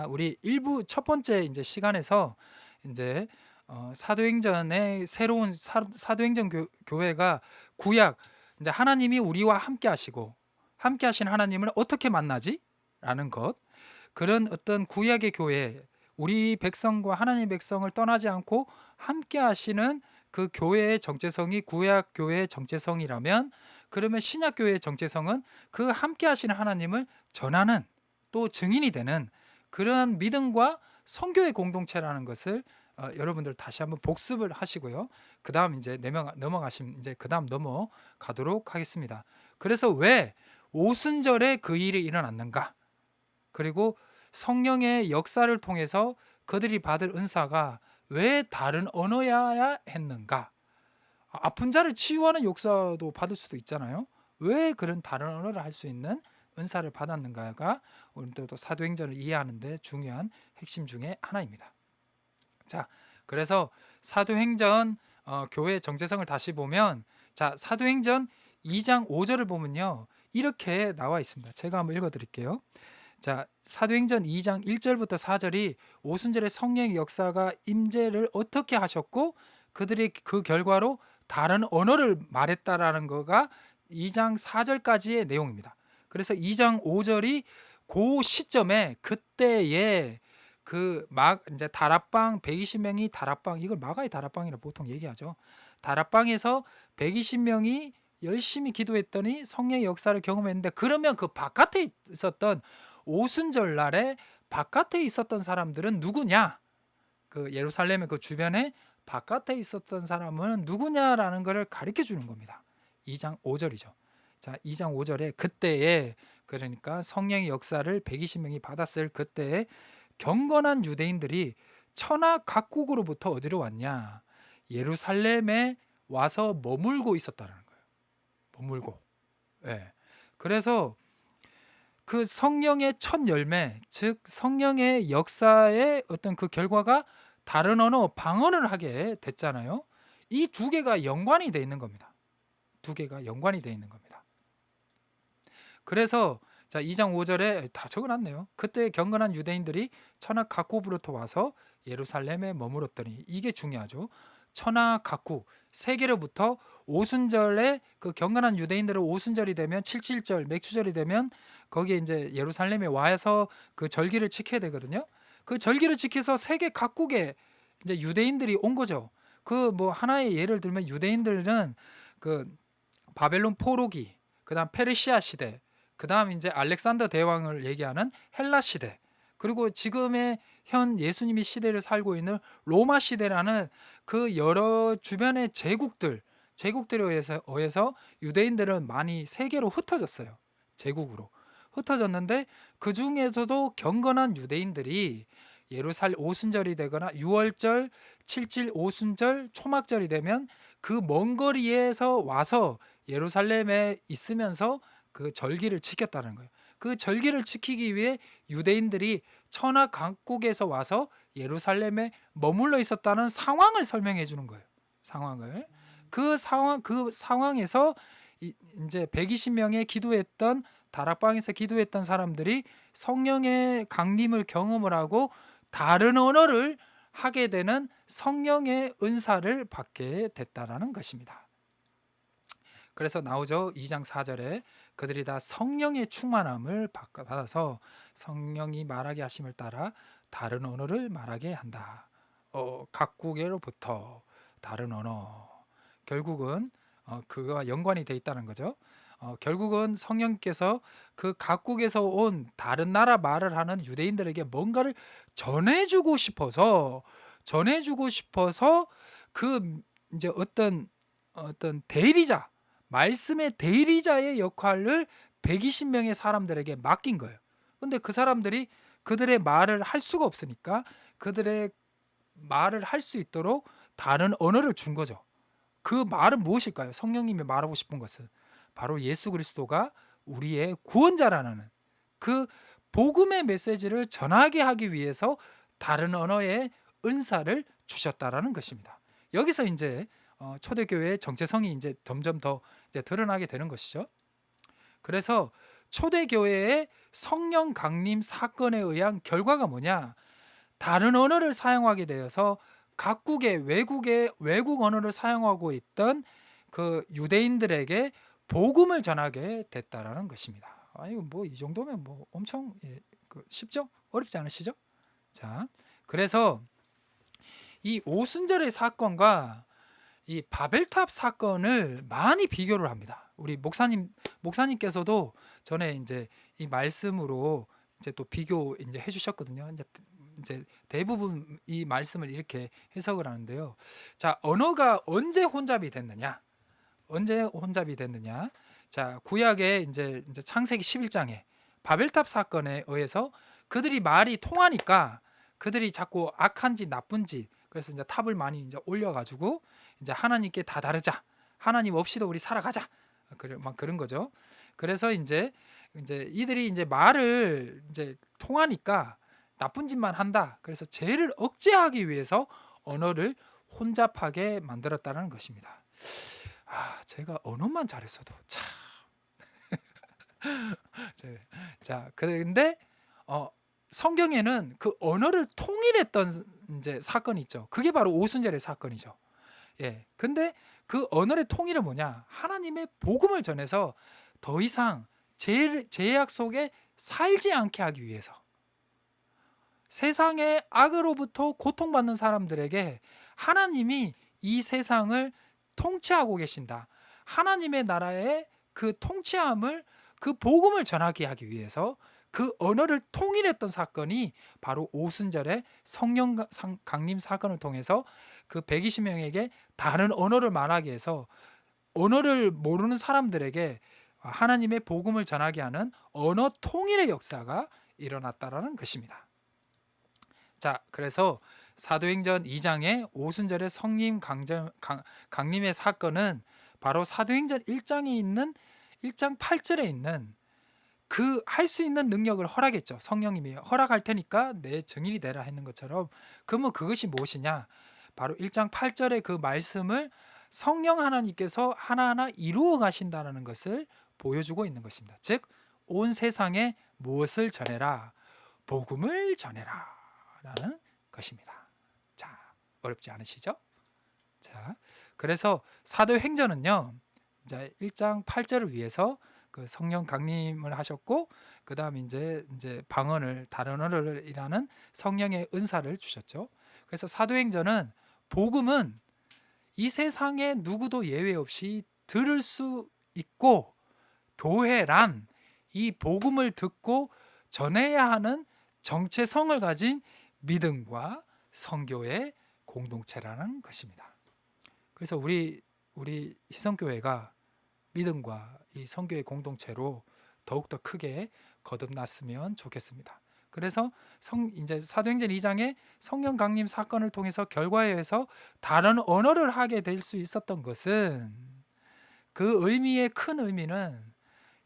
우리 일부 첫 번째 이제 시간에서 이제 사도행전의 새로운 사도행전 교회가 구약 이제 하나님이 우리와 함께 하시고 함께 하신 하나님을 어떻게 만나지? 라는 것. 그런 어떤 구약의 교회, 우리 백성과 하나님 백성을 떠나지 않고 함께 하시는 그 교회의 정체성이 구약 교회의 정체성이라면, 그러면 신약 교회의 정체성은 그 함께 하시는 하나님을 전하는, 또 증인이 되는 그런 믿음과 선교의 공동체라는 것을 여러분들 다시 한번 복습을 하시고요. 그다음 이제 넘어가시면 이제 그다음 넘어가도록 하겠습니다. 그래서 왜 오순절에 그 일이 일어났는가? 그리고 성령의 역사를 통해서 그들이 받을 은사가 왜 다른 언어여야 했는가? 아픈 자를 치유하는 역사도 받을 수도 있잖아요. 왜 그런 다른 언어를 할 수 있는 은사를 받았는가가 오늘도 또 사도행전을 이해하는 데 중요한 핵심 중에 하나입니다. 자, 그래서 사도행전 교회 정체성을 다시 보면, 자, 사도행전 2장 5절을 보면요, 이렇게 나와 있습니다. 제가 한번 읽어 드릴게요. 자, 사도행전 2장 1절부터 4절이 오순절의 성령의 역사가 임재를 어떻게 하셨고 그들이 그 결과로 다른 언어를 말했다라는 거가 2장 4절까지의 내용입니다. 그래서 2장 5절이 그 시점에 그때에 그 막 이제 다락방 120명이 다락방, 이걸 마가의 다락방이라 보통 얘기하죠. 다락방에서 120명이 열심히 기도했더니 성령의 역사를 경험했는데, 그러면 그 바깥에 있었던 오순절 날에 바깥에 있었던 사람들은 누구냐? 그 예루살렘의 그 주변에 바깥에 있었던 사람은 누구냐라는 것을 가르쳐 주는 겁니다. 2장 5절이죠. 자, 2장 5절에 그때에, 그러니까 성령의 역사를 120명이 받았을 그때에 경건한 유대인들이 천하 각국으로부터 어디로 왔냐? 예루살렘에 와서 머물고 있었다는 거예요. 머물고. 예. 그래서 그 성령의 첫 열매, 즉 성령의 역사의 어떤 그 결과가 다른 언어, 방언을 하게 됐잖아요. 이 두 개가 연관이 돼 있는 겁니다. 두 개가 연관이 돼 있는 겁니다. 그래서 자, 2장 5절에 다 적어놨네요. 그때 경건한 유대인들이 천하 각국으로부터 와서 예루살렘에 머물었더니, 이게 중요하죠. 천하 각국, 세계로부터 오순절에 그 경건한 유대인들은 오순절이 되면 77절 맥주절이 되면 거기에 이제 예루살렘에 와서 그 절기를 지켜야 되거든요. 그 절기를 지켜서 세계 각국에 이제 유대인들이 온 거죠. 그 뭐 하나의 예를 들면 유대인들은 그 바벨론 포로기, 그다음 페르시아 시대, 그다음 이제 알렉산더 대왕을 얘기하는 헬라 시대, 그리고 지금의 현 예수님이 시대를 살고 있는 로마 시대라는 그 여러 주변의 제국들에 의해서 유대인들은 많이 세계로 흩어졌어요. 제국으로 흩어졌는데, 그 중에서도 경건한 유대인들이 예루살렘 오순절이 되거나 6월절, 7질 오순절, 초막절이 되면 그 먼 거리에서 와서 예루살렘에 있으면서 그 절기를 지켰다는 거예요. 그 절기를 지키기 위해 유대인들이 천하 각국에서 와서 예루살렘에 머물러 있었다는 상황을 설명해 주는 거예요. 상황을. 그 상황에서 이제 120명의 기도했던 다락방에서 기도했던 사람들이 성령의 강림을 경험을 하고 다른 언어를 하게 되는 성령의 은사를 받게 됐다라는 것입니다. 그래서 나오죠. 2장 4절에 그들이 다 성령의 충만함을 받아서 성령이 말하게 하심을 따라 다른 언어를 말하게 한다. 각국으로부터 다른 언어. 결국은 그거와 연관이 돼 있다는 거죠. 결국은 성령께서 그 각국에서 온 다른 나라 말을 하는 유대인들에게 뭔가를 전해주고 싶어서 그 이제 어떤 대리자, 말씀의 대리자의 역할을 120명의 사람들에게 맡긴 거예요. 근데 그 사람들이 그들의 말을 할 수가 없으니까 그들의 말을 할 수 있도록 다른 언어를 준 거죠. 그 말은 무엇일까요? 성령님이 말하고 싶은 것은 바로 예수 그리스도가 우리의 구원자라는 그 복음의 메시지를 전하게 하기 위해서 다른 언어의 은사를 주셨다라는 것입니다. 여기서 이제 초대교회의 정체성이 이제 점점 더 이제 드러나게 되는 것이죠. 그래서 초대교회의 성령 강림 사건에 의한 결과가 뭐냐? 다른 언어를 사용하게 되어서 각국의 외국 언어를 사용하고 있던 그 유대인들에게 복음을 전하게 됐다라는 것입니다. 이거 뭐 이 정도면 뭐 엄청 쉽죠? 어렵지 않으시죠? 자, 그래서 이 오순절의 사건과 이 바벨탑 사건을 많이 비교를 합니다. 우리 목사님께서도 전에 이제 이 말씀으로 이제 또 비교 이제 해주셨거든요. 이제 대부분 이 말씀을 이렇게 해석을 하는데요. 자, 언어가 언제 혼잡이 됐느냐? 언제 혼잡이 됐느냐? 자, 구약의 이제 창세기 11장에 바벨탑 사건에 의해서 그들이 말이 통하니까 그들이 자꾸 악한지 나쁜지 그래서 이제 탑을 많이 이제 올려가지고 이제 하나님께 다 다르자. 하나님 없이도 우리 살아가자. 막 그런 거죠. 그래서 이제 이들이 이제 말을 이제 통하니까 나쁜 짓만 한다. 그래서 죄를 억제하기 위해서 언어를 혼잡하게 만들었다는 것입니다. 제가 언어만 잘했어도 참. 자, 그런데 성경에는 그 언어를 통일했던 이제 사건이 있죠. 그게 바로 오순절의 사건이죠. 예. 근데 그 언어의 통일은 뭐냐? 하나님의 복음을 전해서 더 이상 죄악 속에 살지 않게 하기 위해서 세상의 악으로부터 고통받는 사람들에게 하나님이 이 세상을 통치하고 계신다. 하나님의 나라의 그 통치함을 그 복음을 전하게 하기 위해서 그 언어를 통일했던 사건이 바로 오순절의 성령 강림 사건을 통해서 그 120명에게 다른 언어를 말하게 해서 언어를 모르는 사람들에게 하나님의 복음을 전하게 하는 언어 통일의 역사가 일어났다라는 것입니다. 자, 그래서 사도행전 2장의 오순절의 성림 강림의 사건은 바로 사도행전 1장에 있는 1장 8절에 있는 그 할 수 있는 능력을 허락했죠. 성령님이 허락할 테니까 내 증인이 되라 했는 것처럼 그러면 그것이 무엇이냐? 바로 1장 8절의 그 말씀을 성령 하나님께서 하나하나 이루어 가신다는 것을 보여주고 있는 것입니다. 즉, 온 세상에 무엇을 전해라? 복음을 전해라 라는 것입니다. 자, 어렵지 않으시죠? 자, 그래서 사도행전은요, 이제 1장 8절을 위해서 그 성령 강림을 하셨고, 그 다음 이제 방언을 다른 언어를 일하는 성령의 은사를 주셨죠. 그래서 사도행전은 복음은 이 세상에 누구도 예외 없이 들을 수 있고, 교회란 이 복음을 듣고 전해야 하는 정체성을 가진 믿음과 성교의 공동체라는 것입니다. 그래서 우리 희성교회가 믿음과 이 성교의 공동체로 더욱더 크게 거듭났으면 좋겠습니다. 그래서 이제 사도행전 2장의 성령 강림 사건을 통해서 결과에 의해서 다른 언어를 하게 될 수 있었던 것은 그 의미의 큰 의미는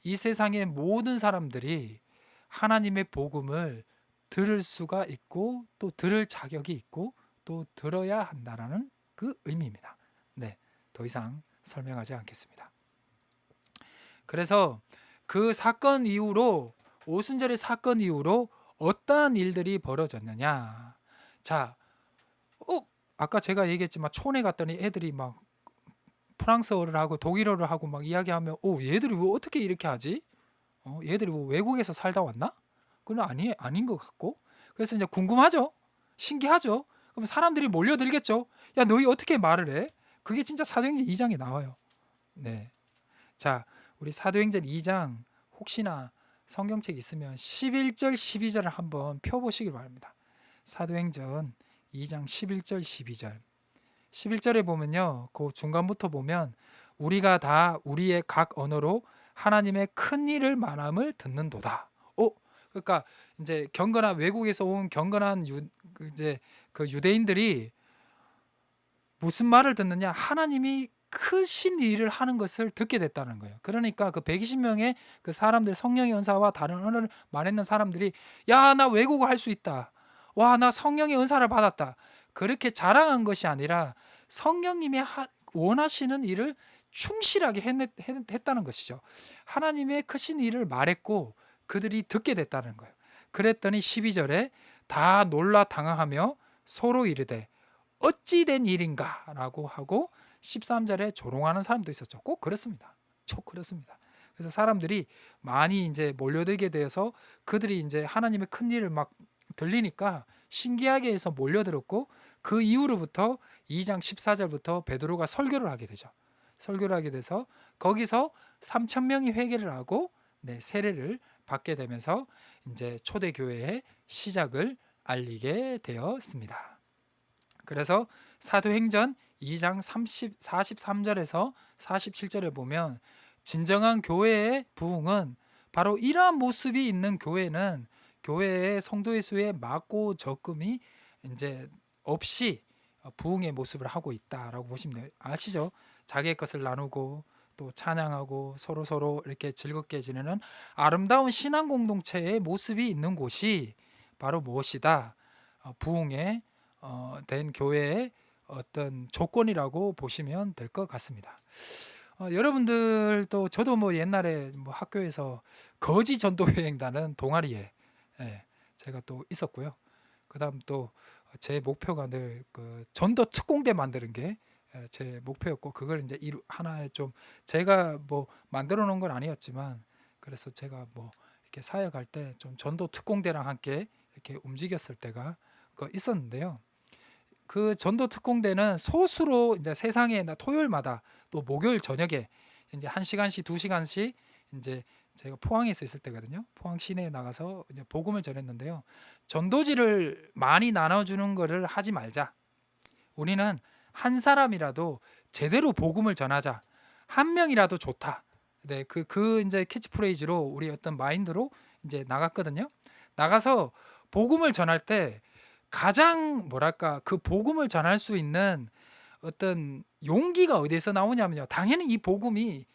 이 세상의 모든 사람들이 하나님의 복음을 들을 수가 있고 또 들을 자격이 있고 또 들어야 한다라는 그 의미입니다. 네, 더 이상 설명하지 않겠습니다. 그래서 그 사건 이후로 오순절의 사건 이후로 어떠한 일들이 벌어졌느냐? 자, 아까 제가 얘기했지만 촌에 갔더니 애들이 막 프랑스어를 하고 독일어를 하고 막 이야기하면 얘들이 왜 어떻게 이렇게 하지? 얘들이 뭐 외국에서 살다 왔나? 그건 아닌 것 같고. 그래서 이제 궁금하죠? 신기하죠? 그럼 사람들이 몰려들겠죠? 야, 너희 어떻게 말을 해? 그게 진짜 사도행전 2장에 나와요. 네. 자, 우리 사도행전 2장 혹시나 성경책 있으면 11절 12절을 한번 펴보시기 바랍니다. 사도행전 2장 11절 12절 11절에 보면요, 그 중간부터 보면 우리가 다 우리의 각 언어로 하나님의 큰 일을 말함을 듣는도다. 그러니까 이제 경건한 외국에서 온 경건한 그 유대인들이 무슨 말을 듣느냐? 하나님이 크신 일을 하는 것을 듣게 됐다는 거예요. 그러니까 그 120명의 그 사람들, 성령의 은사와 다른 언어를 말했는 사람들이 야, 나 외국어 할 수 있다. 와, 나 성령의 은사를 받았다. 그렇게 자랑한 것이 아니라 성령님이 원하시는 일을 충실하게 했다는 것이죠. 하나님의 크신 일을 말했고 그들이 듣게 됐다는 거예요. 그랬더니 12절에 다 놀라 당황하며 서로 이르되 어찌 된 일인가 라고 하고 13절에 조롱하는 사람도 있었죠. 꼭 그렇습니다. 꼭 그렇습니다. 그래서 사람들이 많이 이제 몰려들게 되어서 그들이 이제 하나님의 큰 일을 막 들리니까 신기하게 해서 몰려들었고 그 이후로부터 2장 14절부터 베드로가 설교를 하게 되죠. 설교를 하게 돼서 거기서 3천 명이 회개를 하고 세례를 받게 되면서 이제 초대 교회의 시작을 알리게 되었습니다. 그래서 사도행전 2장 43절에서 47절에 보면 진정한 교회의 부흥은 바로 이러한 모습이 있는 교회는 교회의 성도의 수에 많고 적음이 이제 없이 부흥의 모습을 하고 있다라고 보시면 돼요. 아시죠? 자기의 것을 나누고 또 찬양하고 서로 이렇게 즐겁게 지내는 아름다운 신앙 공동체의 모습이 있는 곳이 바로 무엇이다? 부흥의 된 교회의 어떤 조건이라고 보시면 될 것 같습니다. 여러분들도 저도 뭐 옛날에 뭐 학교에서 거지 전도여행단은 동아리에 제가 또 있었고요. 그다음 또 제 목표가 늘 그 전도 특공대 만드는 게 제 목표였고 그걸 이제 하나의 좀 제가 뭐 만들어 놓은 건 아니었지만 그래서 제가 뭐 이렇게 사역할 때 좀 전도 특공대랑 함께 이렇게 움직였을 때가 있었는데요. 그 전도 특공대는 소수로 이제 세상에 토요일마다 또 목요일 저녁에 이제 1시간씩 2시간씩 이제 제가 포항에서 있을 때거든요. 포항 시내에 나가서 이제 복음을 전했는데요. 전도지를 많이 나눠주는 거를 하지 말자. 우리는 한 사람이라도 제대로 복음을 전하자. 한 명이라도 좋다. 네, 그 이제 캐치프레이즈로 우리 어떤 마인드로 이제 나갔거든요. 나가서 복음을 전할 때 가장 뭐랄까 그 복음을 전할 수 있는 어떤 용기가 어디서 나오냐면요. 당연히 이 복음이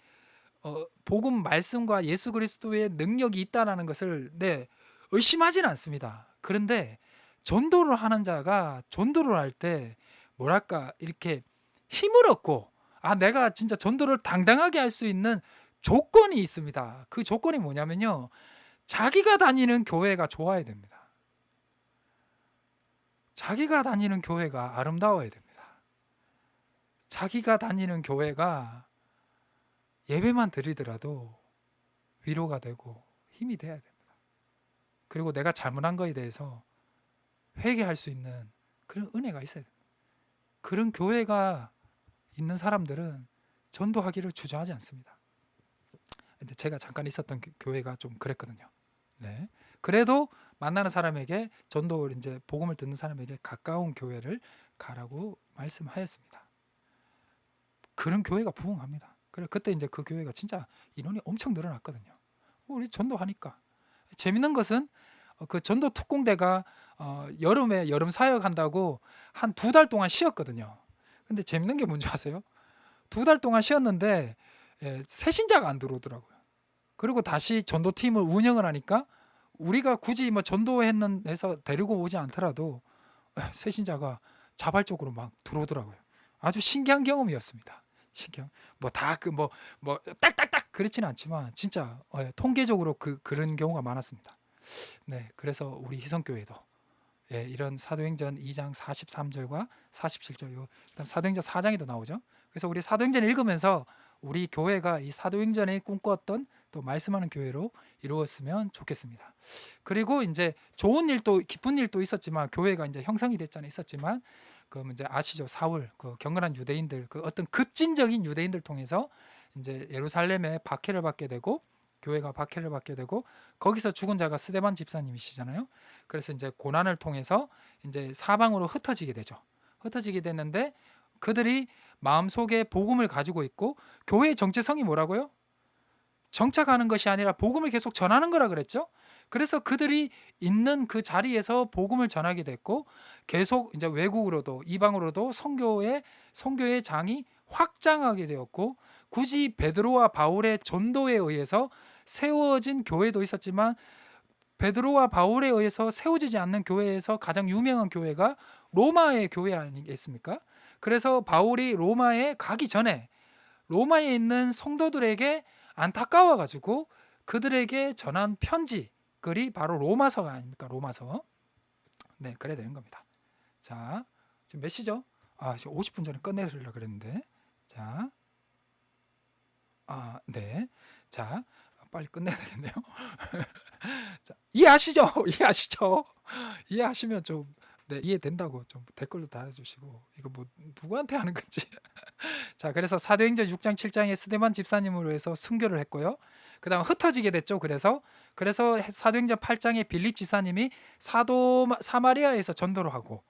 복음 말씀과 예수 그리스도의 능력이 있다라는 것을 의심하지는 않습니다. 그런데 전도를 하는 자가 전도를 할 때 뭐랄까 이렇게 힘을 얻고 내가 진짜 전도를 당당하게 할 수 있는 조건이 있습니다. 그 조건이 뭐냐면요. 자기가 다니는 교회가 좋아야 됩니다. 자기가 다니는 교회가 아름다워야 됩니다. 자기가 다니는 교회가 예배만 드리더라도 위로가 되고 힘이 돼야 됩니다. 그리고 내가 잘못한 거에 대해서 회개할 수 있는 그런 은혜가 있어야 됩니다. 그런 교회가 있는 사람들은 전도하기를 주저하지 않습니다. 근데 제가 잠깐 있었던 교회가 좀 그랬거든요. 네. 그래도 만나는 사람에게 전도를 이제 복음을 듣는 사람에게 가까운 교회를 가라고 말씀하였습니다. 그런 교회가 부흥합니다. 그래 그때 이제 그 교회가 진짜 인원이 엄청 늘어났거든요. 우리 전도하니까 재밌는 것은 그 전도 특공대가 여름에 여름 사역한다고 한 2달 동안 쉬었거든요. 근데 재밌는 게 뭔지 아세요? 2달 동안 쉬었는데 새신자가 안 들어오더라고요. 그리고 다시 전도팀을 운영을 하니까 우리가 굳이 뭐 전도해서 데리고 오지 않더라도 새신자가 자발적으로 막 들어오더라고요. 아주 신기한 경험이었습니다. 신기한 뭐 딱딱딱 그렇지는 않지만 진짜 통계적으로 그런 경우가 많았습니다. 네, 그래서 우리 희성교회도 이런 사도행전 2장 43절과 47절, 그다음 사도행전 4장에도 나오죠. 그래서 우리 사도행전 읽으면서 우리 교회가 이 사도행전에 꿈꿨던 또 말씀하는 교회로 이루었으면 좋겠습니다. 그리고 이제 좋은 일도 기쁜 일도 있었지만 교회가 이제 형성이 됐잖아요. 있었지만 그럼 이제 아시죠? 사울 그 경건한 유대인들 그 어떤 급진적인 유대인들 통해서 이제 예루살렘에 박해를 받게 되고 교회가 박해를 받게 되고 거기서 죽은 자가 스데반 집사님이시잖아요. 그래서 이제 고난을 통해서 이제 사방으로 흩어지게 되죠. 흩어지게 됐는데 그들이 마음속에 복음을 가지고 있고 교회의 정체성이 뭐라고요? 정착하는 것이 아니라 복음을 계속 전하는 거라 그랬죠. 그래서 그들이 있는 그 자리에서 복음을 전하게 됐고 계속 이제 외국으로도 이방으로도 선교의 장이 확장하게 되었고 굳이 베드로와 바울의 전도에 의해서 세워진 교회도 있었지만 베드로와 바울에 의해서 세워지지 않는 교회에서 가장 유명한 교회가 로마의 교회 아니겠습니까? 그래서 바울이 로마에 가기 전에 로마에 있는 성도들에게 안타까워 가지고 그들에게 전한 편지 글이 바로 로마서가 아닙니까? 로마서. 네, 그래야 되는 겁니다. 자, 지금 몇 시죠? 지금 50분 전에 끝내려고 그랬는데. 자, 네. 자, 빨리 끝내야 되겠네요. 자, 이해하시죠? 이해하시죠? 이해하시면 좀, 네, 이해된다고 좀 댓글도 달아주시고, 이거 뭐 누구한테 하는 건지. 자, 그래서 사도행전 6장 7장에 스데반 집사님으로 해서 순교를 했고요. 그다음 흩어지게 됐죠. 그래서 사도행전 8장에 빌립 지사님이 사마리아에서 전도를 하고,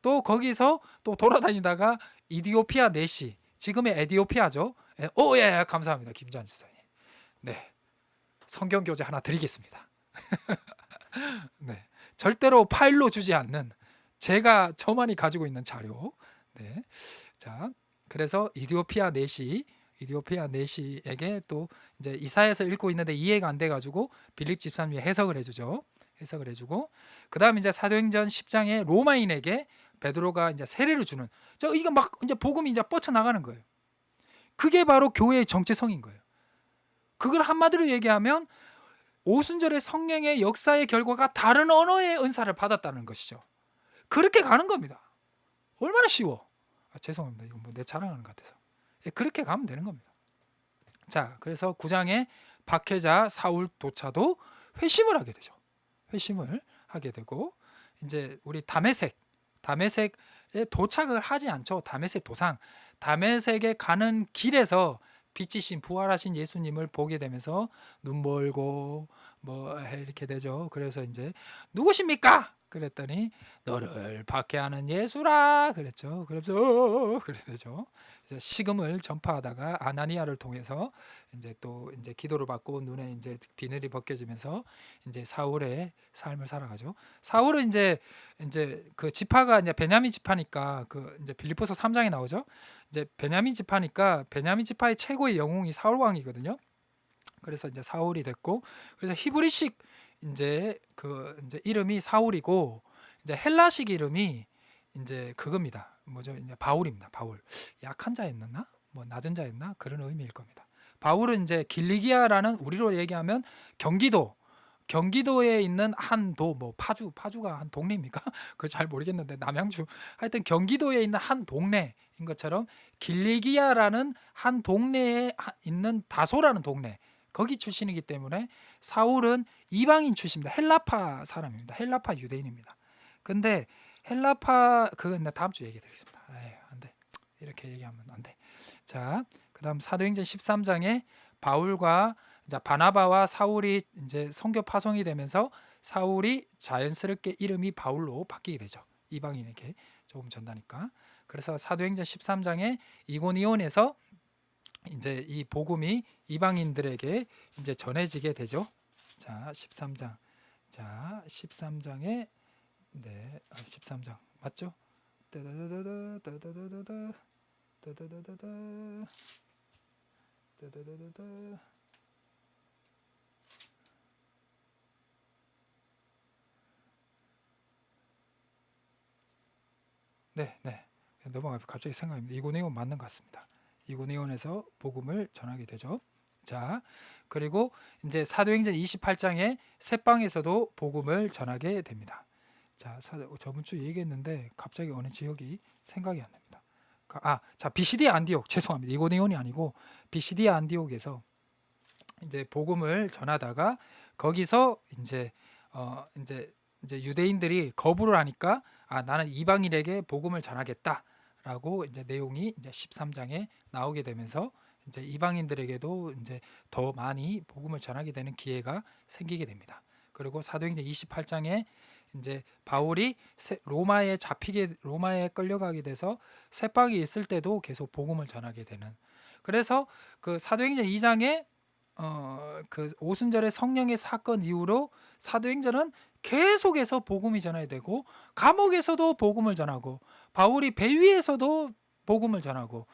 또 거기서 또 돌아다니다가 이디오피아 내시, 지금의 에디오피아죠. 예, 감사합니다, 김주환 지사님. 네, 성경 교재 하나 드리겠습니다. 네, 절대로 파일로 주지 않는 제가 저만이 가지고 있는 자료. 네, 자, 그래서 이디오피아 내시에게 또 이제 이사야서 읽고 있는데 이해가 안 돼가지고 빌립 집사님이 해석을 해주죠. 해석을 해주고, 그다음 이제 사도행전 10장에 로마인에게 베드로가 이제 세례를 주는, 이거 막 이제 복음이 이제 뻗쳐 나가는 거예요. 그게 바로 교회의 정체성인 거예요. 그걸 한마디로 얘기하면 오순절의 성령의 역사의 결과가 다른 언어의 은사를 받았다는 것이죠. 그렇게 가는 겁니다. 얼마나 쉬워. 죄송합니다. 이거 뭐 내 자랑하는 것 같아서. 그렇게 가면 되는 겁니다. 자, 그래서 9장에 박해자 사울 도차도 회심을 하게 되죠. 회심을 하게 되고, 이제 우리 다메섹에 도착을 하지 않죠. 다메섹 도상. 다메섹에 가는 길에서 빛이신 부활하신 예수님을 보게 되면서 눈 멀고 뭐 이렇게 되죠. 그래서 이제 누구십니까? 그랬더니 너를 박해하는 예수라 그랬죠. 그래서 그래 되죠. 이제 식음을 전파하다가 아나니아를 통해서 이제 또 이제 기도를 받고 눈에 이제 비늘이 벗겨지면서 이제 사울의 삶을 살아가죠. 사울은 이제 그 지파가 이제 베냐민 지파니까 그 이제 빌립보서 3장에 나오죠. 이제 베냐민 지파니까 베냐민 지파의 최고의 영웅이 사울 왕이거든요. 그래서 이제 사울이 됐고, 그래서 히브리식 이제 그 이제 이름이 사울이고, 이제 헬라식 이름이 이제 그겁니다. 뭐죠? 이제 바울입니다. 바울. 약한 자였나? 뭐 낮은 자였나? 그런 의미일 겁니다. 바울은 이제 길리기아라는, 우리로 얘기하면 경기도에 있는 한 도, 뭐 파주가 한 동네입니까? 그거 잘 모르겠는데 남양주, 하여튼 경기도에 있는 한 동네인 것처럼 길리기아라는 한 동네에 있는 다소라는 동네, 거기 출신이기 때문에 사울은 이방인 출신입니다. 헬라파 사람입니다. 헬라파 유대인입니다. 근데 헬라파, 그건 다음 주에 얘기해 드리겠습니다. 안 돼. 이렇게 얘기하면 안 돼. 자, 그다음 사도행전 13장에 바울과 이제 바나바와 사울이 이제 선교 파송이 되면서 사울이 자연스럽게 이름이 바울로 바뀌게 되죠. 이방인에게 조금 전다니까. 그래서 사도행전 13장에 이고니온에서 이제 이 복음이 이방인들에게 이제 전해지게 되죠. 자, 13장. 자, 13장에 13장 맞죠? 따다다다다 따다다다다 따다다다다 따다다다다. 네. 넘어가 갑자기 생각합니다. 이고니온 맞는 것 같습니다. 이고니온에서 복음을 전하게 되죠. 자, 그리고 이제 사도행전 28장에 새방에서도 복음을 전하게 됩니다. 자, 저번 주 얘기했는데 갑자기 어느 지역이 생각이 안 납니다. 자, 비시디아 안디옥, 죄송합니다. 이고니온이 아니고 비시디아 안디옥에서 이제 복음을 전하다가 거기서 이제 유대인들이 거부를 하니까 나는 이방인에게 복음을 전하겠다라고 이제 내용이 이제 13장에 나오게 되면서 이제 이방인들에게도 이제 더 많이 복음을 전하게 되는 기회가 생기게 됩니다. 그리고 사도행전 28장에 이제 바울이 로마에 끌려가게 돼서 새방에 있을 때도 계속 복음을 전하게 되는. 그래서 그 사도행전 2장에 그 오순절의 성령의 사건 이후로 사도행전은 계속해서 복음이 전해야 되고, 감옥에서도 복음을 전하고, 바울이 배 위에서도 복음을 전하고,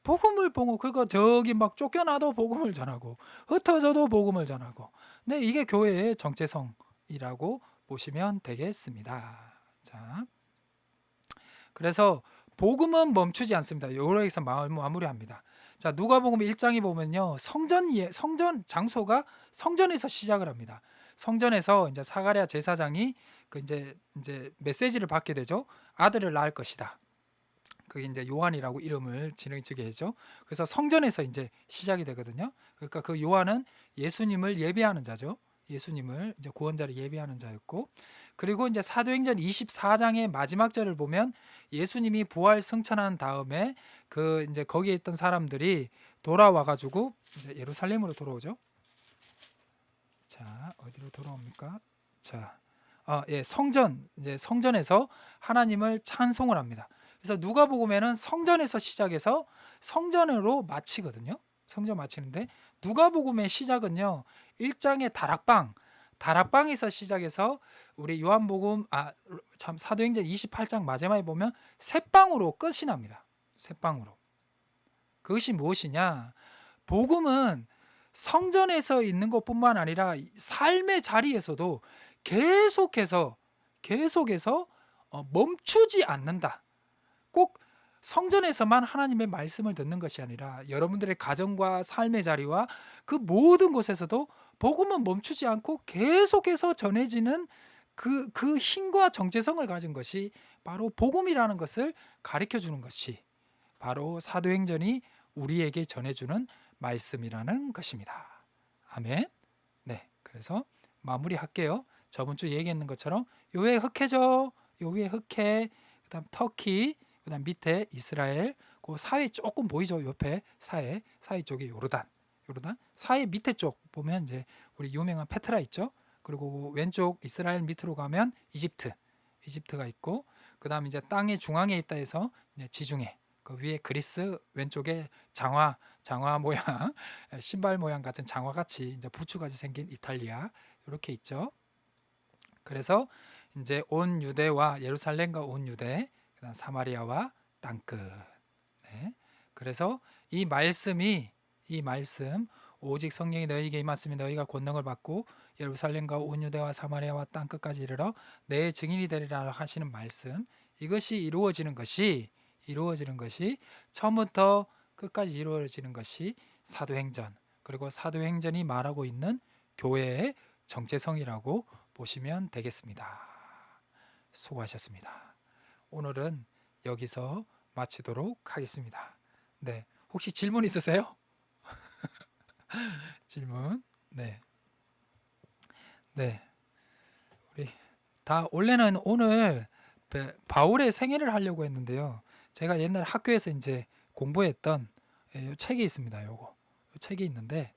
복음을 보고 그거 저기 막 쫓겨나도 복음을 전하고, 흩어져도 복음을 전하고. 네, 이게 교회의 정체성이라고 보시면 되겠습니다. 자, 그래서 복음은 멈추지 않습니다. 여기서 마무리합니다. 자, 누가복음 1장에 보면요. 성전 장소가 성전에서 시작을 합니다. 성전에서 이제 사가랴 제사장이 그 이제 메시지를 받게 되죠. 아들을 낳을 것이다. 그게 이제 요한이라고 이름을 지게 되죠. 그래서 성전에서 이제 시작이 되거든요. 그러니까 그 요한은 예수님을 예배하는 자죠. 예수님을 이제 구원자를 예배하는 자였고, 그리고 이제 사도행전 24장의 마지막 절을 보면 예수님이 부활 승천한 다음에 그 이제 거기에 있던 사람들이 돌아와 가지고 이제 예루살렘으로 돌아오죠. 자, 어디로 돌아옵니까? 자, 예, 이제 성전에서 하나님을 찬송을 합니다. 그래서 누가복음에는 성전에서 시작해서 성전으로 마치거든요. 성전 마치는데 누가복음의 시작은요. 1장의 다락방에서 시작해서 우리 요한복음 참 사도행전 28장 마지막에 보면 새방으로 끝이 납니다. 새방으로. 그것이 무엇이냐? 복음은 성전에서 있는 것뿐만 아니라 삶의 자리에서도 계속해서 멈추지 않는다. 꼭 성전에서만 하나님의 말씀을 듣는 것이 아니라 여러분들의 가정과 삶의 자리와 그 모든 곳에서도 복음은 멈추지 않고 계속해서 전해지는 그 힘과 정체성을 가진 것이 바로 복음이라는 것을 가르쳐 주는 것이 바로 사도행전이 우리에게 전해주는 말씀이라는 것입니다. 아멘. 네, 그래서 마무리할게요. 저번 주 얘기했는 것처럼 요 위에 흑해죠. 요 위에 흑해, 그다음 터키, 그다음 밑에 이스라엘, 그 사해 조금 보이죠. 옆에 사해 쪽이 요르단. 사해 밑에 쪽 보면 이제 우리 유명한 페트라 있죠. 그리고 왼쪽 이스라엘 밑으로 가면 이집트가 있고, 그다음 이제 땅의 중앙에 있다 해서 이제 지중해. 그 위에 그리스, 왼쪽에 장화 모양, 신발 모양 같은 장화 같이 이제 부츠같이 생긴 이탈리아 이렇게 있죠. 그래서 이제 온 유대와 예루살렘과 온 유대, 그다음 사마리아와 땅끝. 네. 그래서 이 말씀 오직 성령이 너희에게 임하시면 너희가 권능을 받고 예루살렘과 온 유대와 사마리아와 땅끝까지 이르러 내 증인이 되리라 하시는 말씀, 이것이 이루어지는 것이 처음부터 끝까지 이루어지는 것이 사도행전, 그리고 사도행전이 말하고 있는 교회의 정체성이라고 보시면 되겠습니다. 수고하셨습니다. 오늘은 여기서 마치도록 하겠습니다. 네, 혹시 질문 있으세요? 질문? 네, 우리 원래는 오늘 바울의 생애를 하려고 했는데요. 제가 옛날 학교에서 이제 공부했던 책이 있습니다. 요 책이 있는데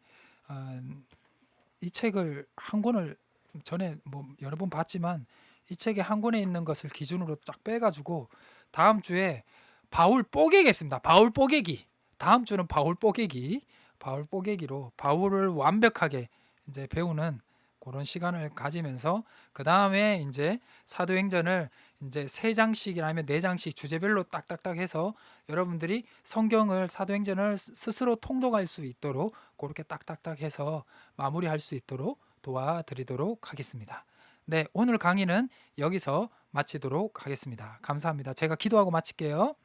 이 책을 한 권을 전에 뭐 여러 번 봤지만 이 책의 한 권에 있는 것을 기준으로 쫙 빼가지고 다음 주에 바울 뽀개기 있습니다. 바울 뽀개기. 다음 주는 바울 뽀개기로 바울을 완벽하게 이제 배우는 그런 시간을 가지면서 그 다음에 이제 사도행전을 이제 3장씩이라면 4장씩 주제별로 딱딱딱 해서 여러분들이 사도행전을 스스로 통독할 수 있도록 그렇게 딱딱딱 해서 마무리할 수 있도록 도와드리도록 하겠습니다. 네, 오늘 강의는 여기서 마치도록 하겠습니다. 감사합니다. 제가 기도하고 마칠게요.